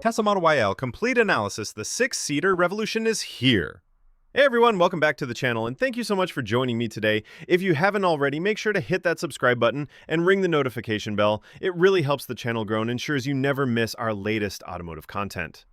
Tesla Model YL Complete Analysis, the six-seater revolution is here. Hey everyone, welcome back to the channel, and thank you so much for joining me today. If you haven't already, make sure to hit that subscribe button and ring the notification bell. It really helps the channel grow and ensures you never miss our latest automotive content.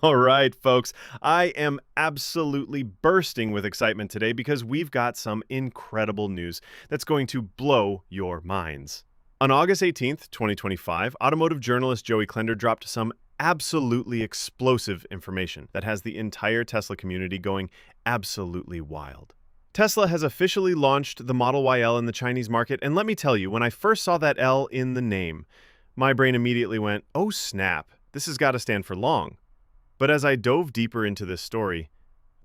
All right, folks, I am absolutely bursting with excitement today because we've got some incredible news that's going to blow your minds. On August 18th, 2025, automotive journalist Joey Klender dropped some absolutely explosive information that has the entire Tesla community going absolutely wild. Tesla has officially launched the Model YL in the Chinese market, and let me tell you, when I first saw that L in the name, my brain immediately went, oh snap, this has got to stand for long. But as I dove deeper into this story,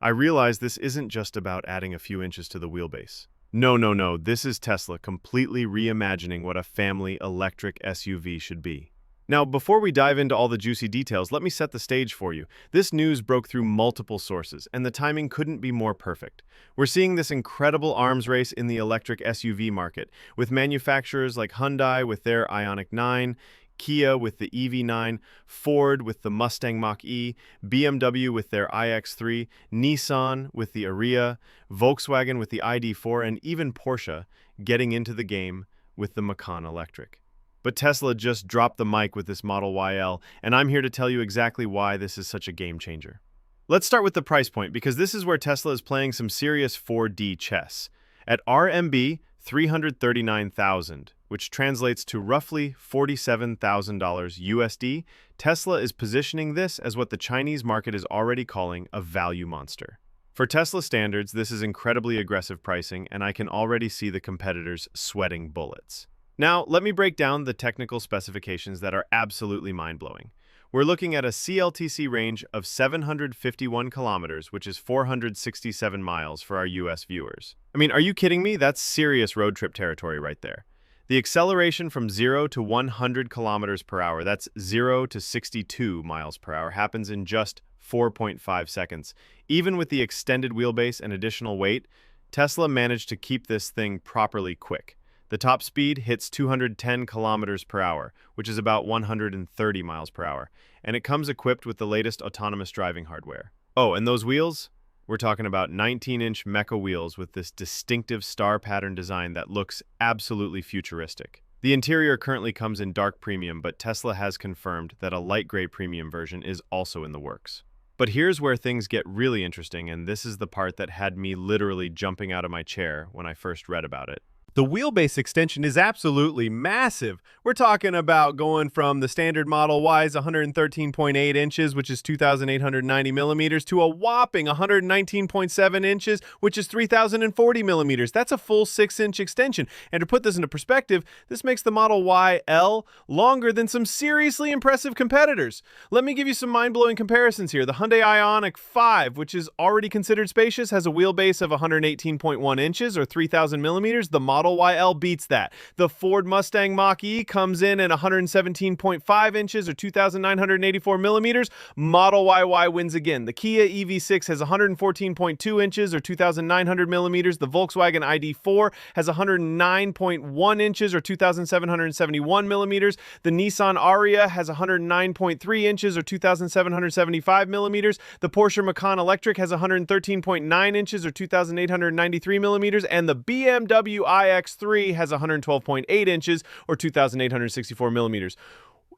I realized this isn't just about adding a few inches to the wheelbase. No, this is Tesla completely reimagining what a family electric SUV should be. Now, before we dive into all the juicy details, let me set the stage for you. This news broke through multiple sources, and the timing couldn't be more perfect. We're seeing this incredible arms race in the electric SUV market, with manufacturers like Hyundai with their Ioniq 9, Kia with the EV9, Ford with the Mustang Mach-E, BMW with their iX3, Nissan with the Ariya, Volkswagen with the ID.4, and even Porsche getting into the game with the Macan Electric. But Tesla just dropped the mic with this Model YL, and I'm here to tell you exactly why this is such a game changer. Let's start with the price point, because this is where Tesla is playing some serious 4D chess. At RMB 339,000, which translates to roughly $47,000 USD, Tesla is positioning this as what the Chinese market is already calling a value monster. For Tesla standards, this is incredibly aggressive pricing, and I can already see the competitors sweating bullets. Now, let me break down the technical specifications that are absolutely mind-blowing. We're looking at a CLTC range of 751 kilometers, which is 467 miles for our US viewers. I mean, are you kidding me? That's serious road trip territory right there. The acceleration from 0 to 100 kilometers per hour, that's 0 to 62 miles per hour, happens in just 4.5 seconds. Even with the extended wheelbase and additional weight, Tesla managed to keep this thing properly quick. The top speed hits 210 kilometers per hour, which is about 130 miles per hour, and it comes equipped with the latest autonomous driving hardware. Oh, and those wheels? We're talking about 19-inch mecha wheels with this distinctive star pattern design that looks absolutely futuristic. The interior currently comes in dark premium, but Tesla has confirmed that a light gray premium version is also in the works. But here's where things get really interesting, and this is the part that had me literally jumping out of my chair when I first read about it. The wheelbase extension is absolutely massive. We're talking about going from the standard Model Y's 113.8 inches, which is 2,890 millimeters, to a whopping 119.7 inches, which is 3,040 millimeters. That's a full 6-inch extension. And to put this into perspective, this makes the Model YL longer than some seriously impressive competitors. Let me give you some mind-blowing comparisons here. The Hyundai Ioniq 5, which is already considered spacious, has a wheelbase of 118.1 inches, or 3,000 millimeters. The Model YL beats that. The Ford Mustang Mach-E comes in at 117.5 inches, or 2,984 millimeters. Model YY wins again. The Kia EV6 has 114.2 inches, or 2,900 millimeters. The Volkswagen ID.4 has 109.1 inches, or 2,771 millimeters. The Nissan Ariya has 109.3 inches, or 2,775 millimeters. The Porsche Macan Electric has 113.9 inches, or 2,893 millimeters. And the BMW iX3 has 112.8 inches, or 2,864 millimeters.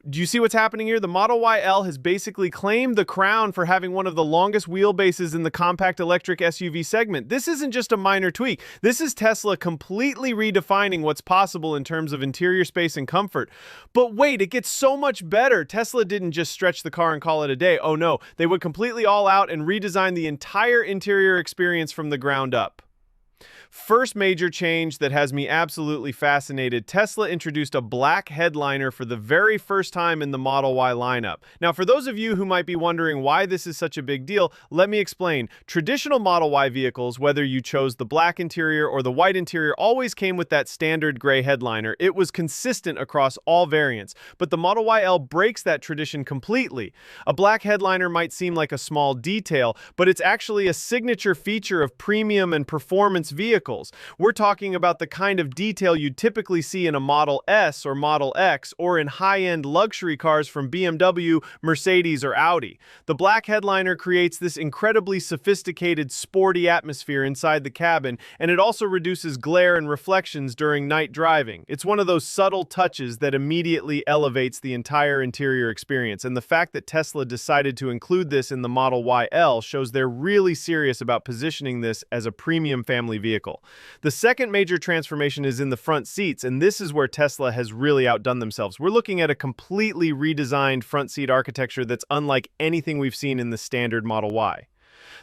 Do you see what's happening here? The Model YL has basically claimed the crown for having one of the longest wheelbases in the compact electric SUV segment. This isn't just a minor tweak. This is Tesla completely redefining what's possible in terms of interior space and comfort. But wait, it gets so much better. Tesla didn't just stretch the car and call it a day. Oh no, they went completely all out and redesigned the entire interior experience from the ground up. First major change that has me absolutely fascinated, Tesla introduced a black headliner for the very first time in the Model Y lineup. Now, for those of you who might be wondering why this is such a big deal, let me explain. Traditional Model Y vehicles, whether you chose the black interior or the white interior, always came with that standard gray headliner. It was consistent across all variants, but the Model YL breaks that tradition completely. A black headliner might seem like a small detail, but it's actually a signature feature of premium and performance vehicles. vehicles. We're talking about the kind of detail you typically see in a Model S or Model X or in high-end luxury cars from BMW, Mercedes, or Audi. The black headliner creates this incredibly sophisticated, sporty atmosphere inside the cabin, and it also reduces glare and reflections during night driving. It's one of those subtle touches that immediately elevates the entire interior experience, and the fact that Tesla decided to include this in the Model YL shows they're really serious about positioning this as a premium family vehicle. The second major transformation is in the front seats, and this is where Tesla has really outdone themselves. We're looking at a completely redesigned front seat architecture that's unlike anything we've seen in the standard Model Y.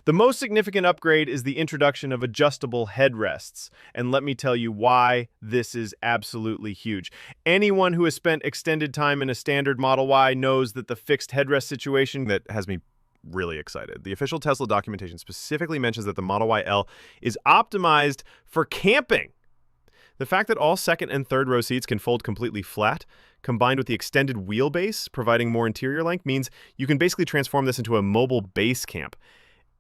The most significant upgrade is the introduction of adjustable headrests, and let me tell you why this is absolutely huge. Anyone who has spent extended time in a standard Model Y knows that the fixed headrest situation that has me really excited. The official Tesla documentation specifically mentions that the Model YL is optimized for camping. The fact that all second and third row seats can fold completely flat, combined with the extended wheelbase providing more interior length, means you can basically transform this into a mobile base camp.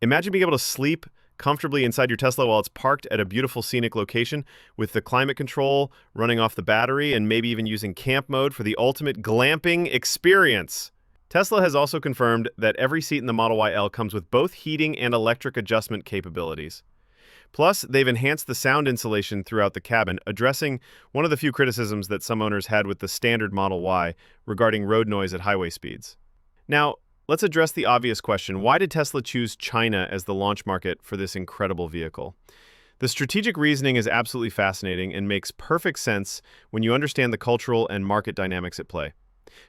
Imagine being able to sleep comfortably inside your Tesla while it's parked at a beautiful scenic location with the climate control running off the battery and maybe even using camp mode for the ultimate glamping experience. Tesla has also confirmed that every seat in the Model YL comes with both heating and electric adjustment capabilities. Plus, they've enhanced the sound insulation throughout the cabin, addressing one of the few criticisms that some owners had with the standard Model Y regarding road noise at highway speeds. Now, let's address the obvious question. Why did Tesla choose China as the launch market for this incredible vehicle? The strategic reasoning is absolutely fascinating and makes perfect sense when you understand the cultural and market dynamics at play.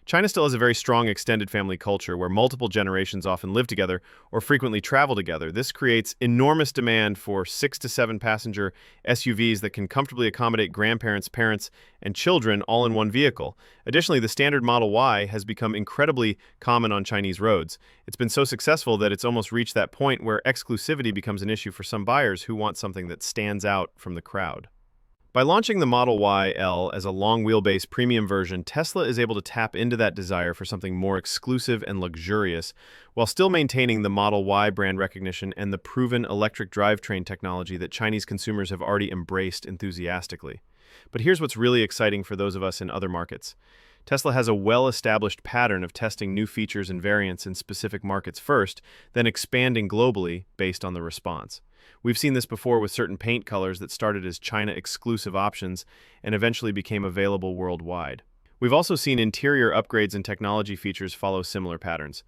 China still has a very strong extended family culture where multiple generations often live together or frequently travel together. This creates enormous demand for 6 to 7 passenger SUVs that can comfortably accommodate grandparents, parents, and children all in one vehicle. Additionally, the standard Model Y has become incredibly common on Chinese roads. It's been so successful that it's almost reached that point where exclusivity becomes an issue for some buyers who want something that stands out from the crowd. By launching the Model YL as a long wheelbase premium version, Tesla is able to tap into that desire for something more exclusive and luxurious, while still maintaining the Model Y brand recognition and the proven electric drivetrain technology that Chinese consumers have already embraced enthusiastically. But here's what's really exciting for those of us in other markets. Tesla has a well-established pattern of testing new features and variants in specific markets first, then expanding globally based on the response. We've seen this before with certain paint colors that started as China-exclusive options and eventually became available worldwide. We've also seen interior upgrades and technology features follow similar patterns.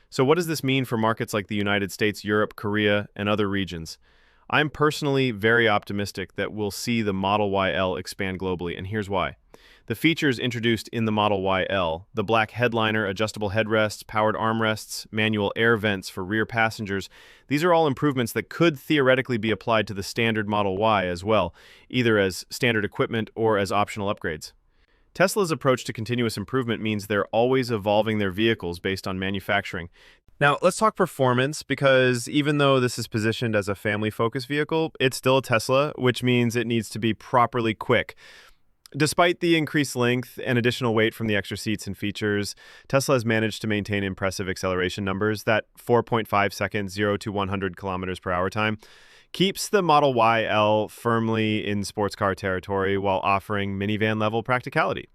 So what does this mean for markets like the United States, Europe, Korea, and other regions? I'm personally very optimistic that we'll see the Model YL expand globally, and here's why. The features introduced in the Model YL, the black headliner, adjustable headrests, powered armrests, manual air vents for rear passengers, these are all improvements that could theoretically be applied to the standard Model Y as well, either as standard equipment or as optional upgrades. Tesla's approach to continuous improvement means they're always evolving their vehicles based on manufacturing. Now, let's talk performance, because even though this is positioned as a family-focused vehicle, it's still a Tesla, which means it needs to be properly quick. Despite the increased length and additional weight from the extra seats and features, Tesla has managed to maintain impressive acceleration numbers. That 4.5 second 0 to 100 kilometers per hour time keeps the Model YL firmly in sports car territory while offering minivan-level practicality.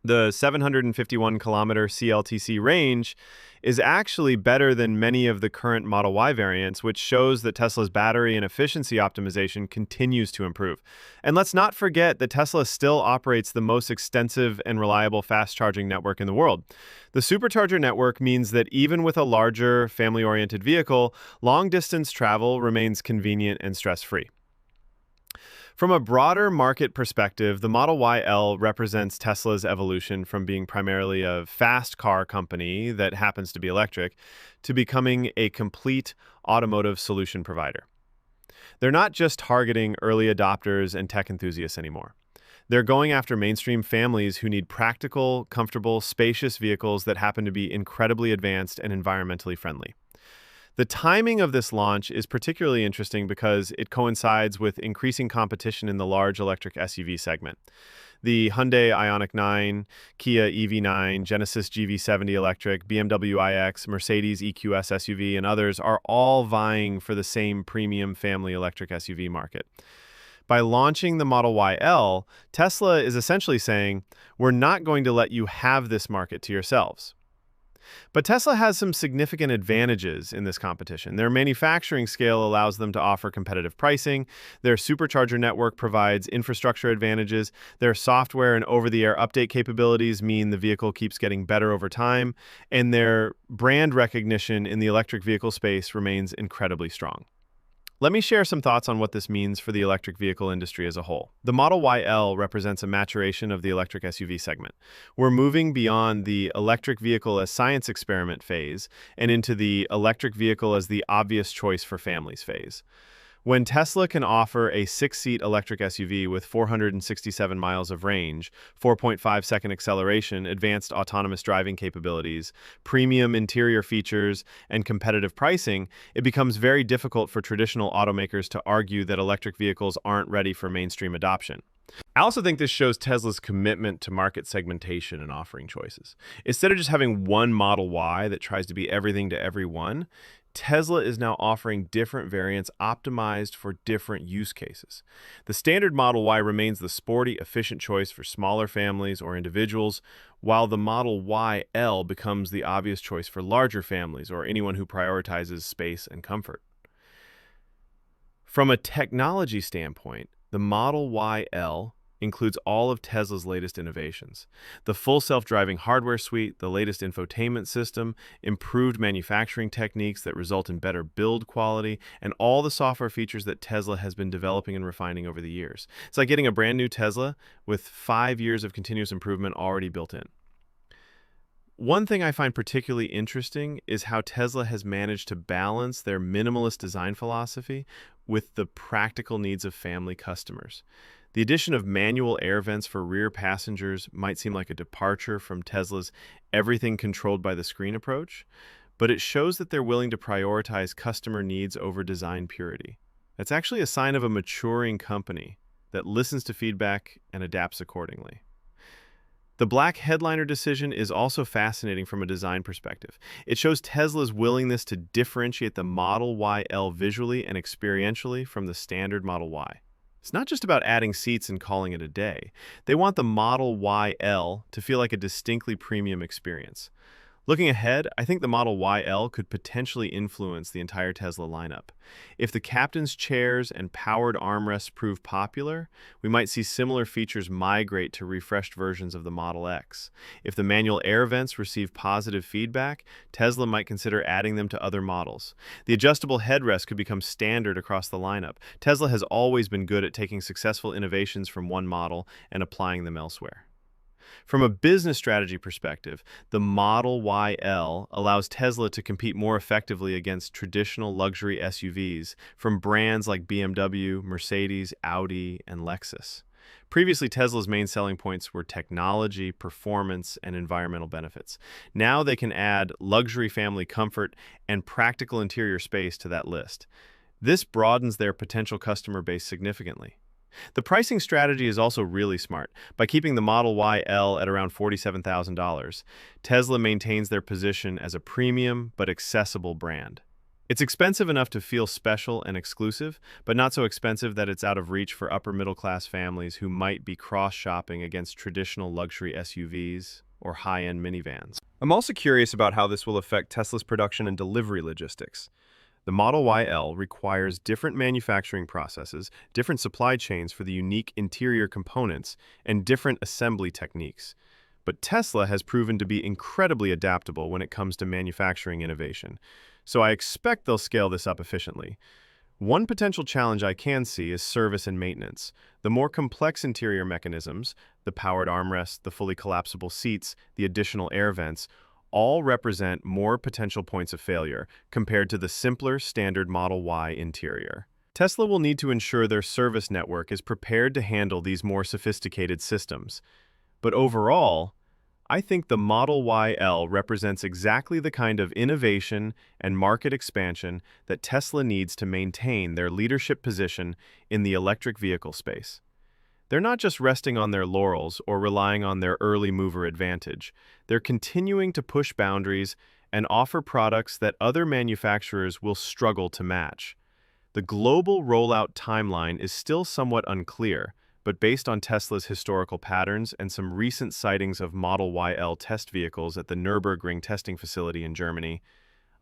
The 751-kilometer CLTC range is actually better than many of the current Model Y variants, which shows that Tesla's battery and efficiency optimization continues to improve. And let's not forget that Tesla still operates the most extensive and reliable fast-charging network in the world. The supercharger network means that even with a larger, family-oriented vehicle, long-distance travel remains convenient and stress-free. From a broader market perspective, the Model YL represents Tesla's evolution from being primarily a fast car company that happens to be electric to becoming a complete automotive solution provider. They're not just targeting early adopters and tech enthusiasts anymore. They're going after mainstream families who need practical, comfortable, spacious vehicles that happen to be incredibly advanced and environmentally friendly. The timing of this launch is particularly interesting because it coincides with increasing competition in the large electric SUV segment. The Hyundai Ioniq 9, Kia EV9, Genesis GV70 electric, BMW iX, Mercedes EQS SUV, and others are all vying for the same premium family electric SUV market. By launching the Model YL, Tesla is essentially saying, we're not going to let you have this market to yourselves. But Tesla has some significant advantages in this competition. Their manufacturing scale allows them to offer competitive pricing. Their supercharger network provides infrastructure advantages. Their software and over-the-air update capabilities mean the vehicle keeps getting better over time. And their brand recognition in the electric vehicle space remains incredibly strong. Let me share some thoughts on what this means for the electric vehicle industry as a whole. The Model YL represents a maturation of the electric SUV segment. We're moving beyond the electric vehicle as science experiment phase and into the electric vehicle as the obvious choice for families phase. When Tesla can offer a 6-seat electric SUV with 467 miles of range, 4.5-second acceleration, advanced autonomous driving capabilities, premium interior features, and competitive pricing, it becomes very difficult for traditional automakers to argue that electric vehicles aren't ready for mainstream adoption. I also think this shows Tesla's commitment to market segmentation and offering choices. Instead of just having one Model Y that tries to be everything to everyone, Tesla is now offering different variants optimized for different use cases. The standard Model Y remains the sporty, efficient choice for smaller families or individuals, while the Model YL becomes the obvious choice for larger families or anyone who prioritizes space and comfort. From a technology standpoint, the Model YL includes all of Tesla's latest innovations. The full self-driving hardware suite, the latest infotainment system, improved manufacturing techniques that result in better build quality, and all the software features that Tesla has been developing and refining over the years. It's like getting a brand new Tesla with 5 years of continuous improvement already built in. One thing I find particularly interesting is how Tesla has managed to balance their minimalist design philosophy with the practical needs of family customers. The addition of manual air vents for rear passengers might seem like a departure from Tesla's everything controlled by the screen approach, but it shows that they're willing to prioritize customer needs over design purity. That's actually a sign of a maturing company that listens to feedback and adapts accordingly. The black headliner decision is also fascinating from a design perspective. It shows Tesla's willingness to differentiate the Model YL visually and experientially from the standard Model Y. It's not just about adding seats and calling it a day. They want the Model YL to feel like a distinctly premium experience. Looking ahead, I think the Model YL could potentially influence the entire Tesla lineup. If the captain's chairs and powered armrests prove popular, we might see similar features migrate to refreshed versions of the Model X. If the manual air vents receive positive feedback, Tesla might consider adding them to other models. The adjustable headrest could become standard across the lineup. Tesla has always been good at taking successful innovations from one model and applying them elsewhere. From a business strategy perspective, the Model YL allows Tesla to compete more effectively against traditional luxury SUVs from brands like BMW, Mercedes, Audi, and Lexus. Previously, Tesla's main selling points were technology, performance, and environmental benefits. Now they can add luxury family comfort and practical interior space to that list. This broadens their potential customer base significantly. The pricing strategy is also really smart. By keeping the Model YL at around $47,000, Tesla maintains their position as a premium but accessible brand. It's expensive enough to feel special and exclusive, but not so expensive that it's out of reach for upper-middle-class families who might be cross-shopping against traditional luxury SUVs or high-end minivans. I'm also curious about how this will affect Tesla's production and delivery logistics. The Model YL requires different manufacturing processes, different supply chains for the unique interior components, and different assembly techniques. But Tesla has proven to be incredibly adaptable when it comes to manufacturing innovation, so I expect they'll scale this up efficiently. One potential challenge I can see is service and maintenance. The more complex interior mechanisms, the powered armrests, the fully collapsible seats, the additional air vents, all represent more potential points of failure compared to the simpler standard Model Y interior. Tesla will need to ensure their service network is prepared to handle these more sophisticated systems. But overall, I think the Model YL represents exactly the kind of innovation and market expansion that Tesla needs to maintain their leadership position in the electric vehicle space. They're not just resting on their laurels or relying on their early mover advantage. They're continuing to push boundaries and offer products that other manufacturers will struggle to match. The global rollout timeline is still somewhat unclear, but based on Tesla's historical patterns and some recent sightings of Model YL test vehicles at the Nürburgring testing facility in Germany,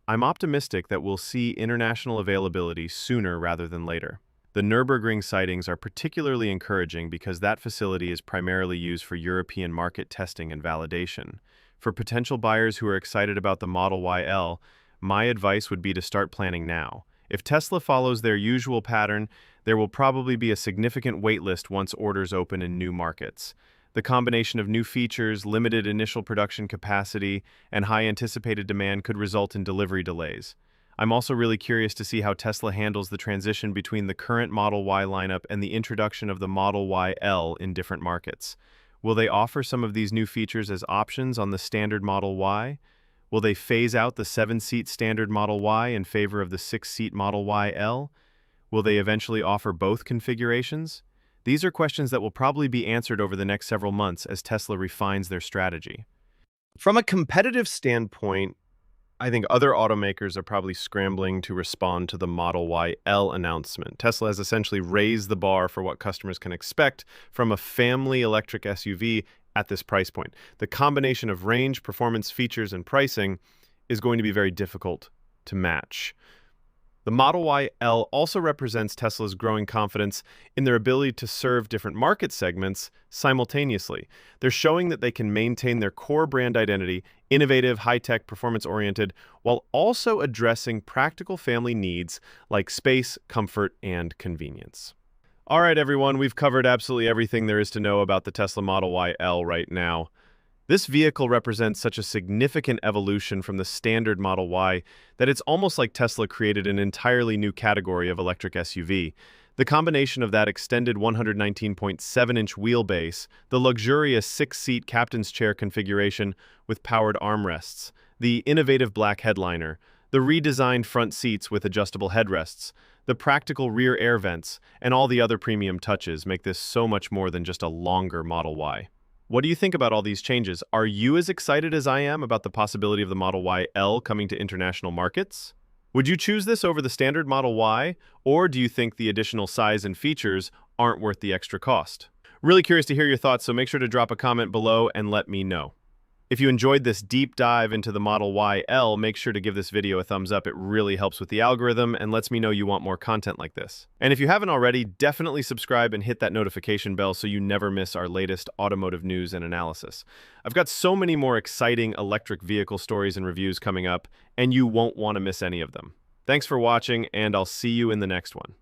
I'm optimistic that we'll see international availability sooner rather than later. The Nürburgring sightings are particularly encouraging because that facility is primarily used for European market testing and validation. For potential buyers who are excited about the Model YL, my advice would be to start planning now. If Tesla follows their usual pattern, there will probably be a significant waitlist once orders open in new markets. The combination of new features, limited initial production capacity, and high anticipated demand could result in delivery delays. I'm also really curious to see how Tesla handles the transition between the current Model Y lineup and the introduction of the Model YL in different markets. Will they offer some of these new features as options on the standard Model Y? Will they phase out the 7-seat standard Model Y in favor of the 6-seat Model YL? Will they eventually offer both configurations? These are questions that will probably be answered over the next several months as Tesla refines their strategy. From a competitive standpoint, I think other automakers are probably scrambling to respond to the Model YL announcement. Tesla has essentially raised the bar for what customers can expect from a family electric SUV at this price point. The combination of range, performance, features, and pricing is going to be very difficult to match. The Model YL also represents Tesla's growing confidence in their ability to serve different market segments simultaneously. They're showing that they can maintain their core brand identity, innovative, high-tech, performance-oriented, while also addressing practical family needs like space, comfort, and convenience. All right, everyone, we've covered absolutely everything there is to know about the Tesla Model YL right now. This vehicle represents such a significant evolution from the standard Model Y that it's almost like Tesla created an entirely new category of electric SUV. The combination of that extended 119.7-inch wheelbase, the luxurious 6-seat captain's chair configuration with powered armrests, the innovative black headliner, the redesigned front seats with adjustable headrests, the practical rear air vents, and all the other premium touches make this so much more than just a longer Model Y. What do you think about all these changes? Are you as excited as I am about the possibility of the Model YL coming to international markets? Would you choose this over the standard Model Y, or do you think the additional size and features aren't worth the extra cost? Really curious to hear your thoughts, so make sure to drop a comment below and let me know. If you enjoyed this deep dive into the Model YL, make sure to give this video a thumbs up. It really helps with the algorithm and lets me know you want more content like this. And if you haven't already, definitely subscribe and hit that notification bell so you never miss our latest automotive news and analysis. I've got so many more exciting electric vehicle stories and reviews coming up, and you won't want to miss any of them. Thanks for watching, and I'll see you in the next one.